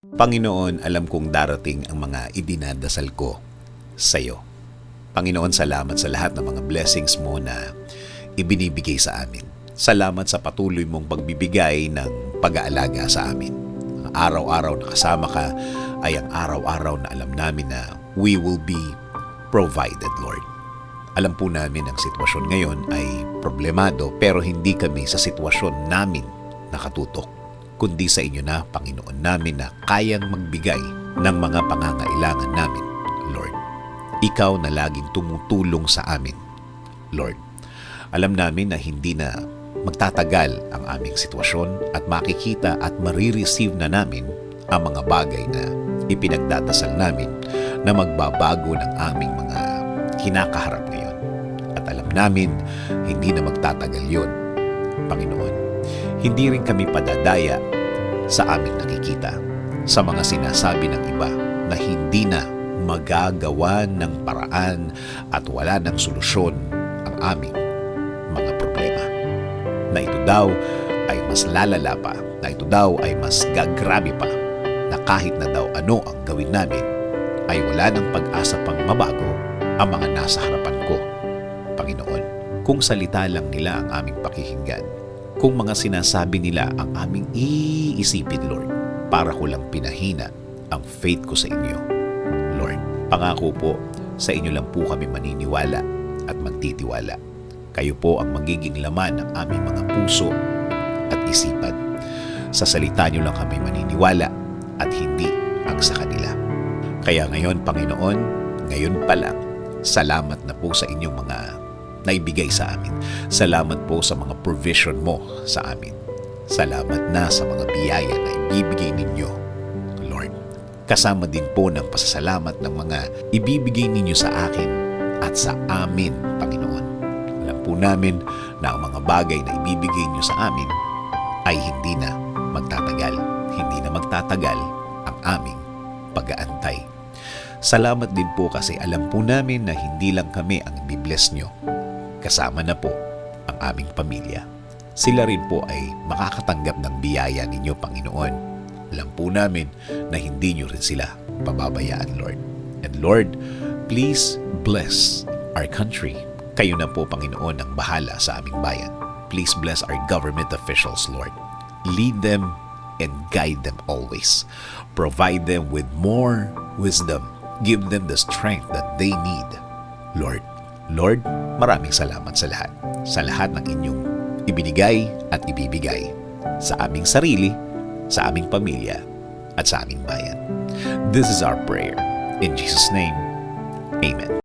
Panginoon, alam kong darating ang mga idinadasal ko sa iyo. Panginoon, salamat sa lahat ng mga blessings mo na ibinibigay sa amin. Salamat sa patuloy mong pagbibigay ng pag-aalaga sa amin. Ang araw-araw na kasama ka ay ang araw-araw na alam namin na we will be provided, Lord. Alam po namin ang sitwasyon ngayon ay problemado pero hindi kami sa sitwasyon namin nakatutok, kundi sa inyo na, Panginoon namin, na kayang magbigay ng mga pangangailangan namin, Lord. Ikaw na laging tumutulong sa amin, Lord. Alam namin na hindi na magtatagal ang aming sitwasyon at makikita at marireceive na namin ang mga bagay na ipinagdadasal namin na magbabago ng aming mga kinakaharap ngayon. At alam namin, hindi na magtatagal yun, Panginoon. Hindi rin kami padadaya sa aming nakikita, sa mga sinasabi ng iba na hindi na magagawa ng paraan at wala ng solusyon ang aming mga problema. Na ito daw ay mas lalala pa, na ito daw ay mas gagrabe pa, na kahit na daw ano ang gawin namin, ay wala ng pag-asa pang mabago ang mga nasa harapan ko, Panginoon. Kung salita lang nila ang aming pakikinggan, kung mga sinasabi nila ang aming iisipin, Lord, para ko lang pinahina ang faith ko sa inyo, Lord. Pangako po, sa inyo lang po kami maniniwala at magtitiwala. Kayo po ang magiging laman ng aming mga puso at isipan. Sa salita nyo lang kami maniniwala at hindi ang sa kanila. Kaya ngayon, Panginoon, ngayon pa lang, salamat na po sa inyong mga naibigay sa amin. Salamat po sa mga provision mo sa amin. Salamat na sa mga biyaya na ibibigay ninyo, Lord. Kasama din po ng pasasalamat ng mga ibibigay ninyo sa akin at sa amin, Panginoon. Alam po namin na ang mga bagay na ibibigay niyo sa amin ay hindi na magtatagal. Hindi na magtatagal ang aming pag-aantay. Salamat din po kasi alam po namin na hindi lang kami ang ibibless nyo. Kasama na po ang aming pamilya. Sila rin po ay makakatanggap ng biyaya ninyo, Panginoon. Alam po namin na hindi nyo rin sila pababayaan, Lord. And Lord, please bless our country. Kayo na po, Panginoon, ang bahala sa aming bayan. Please bless our government officials, Lord. Lead them and guide them always. Provide them with more wisdom. Give them the strength that they need, Lord. Lord, maraming salamat sa lahat. Sa lahat ng inyong ibinigay at ibibigay sa aming sarili, sa aming pamilya, at sa aming bayan. This is our prayer. In Jesus' name, Amen.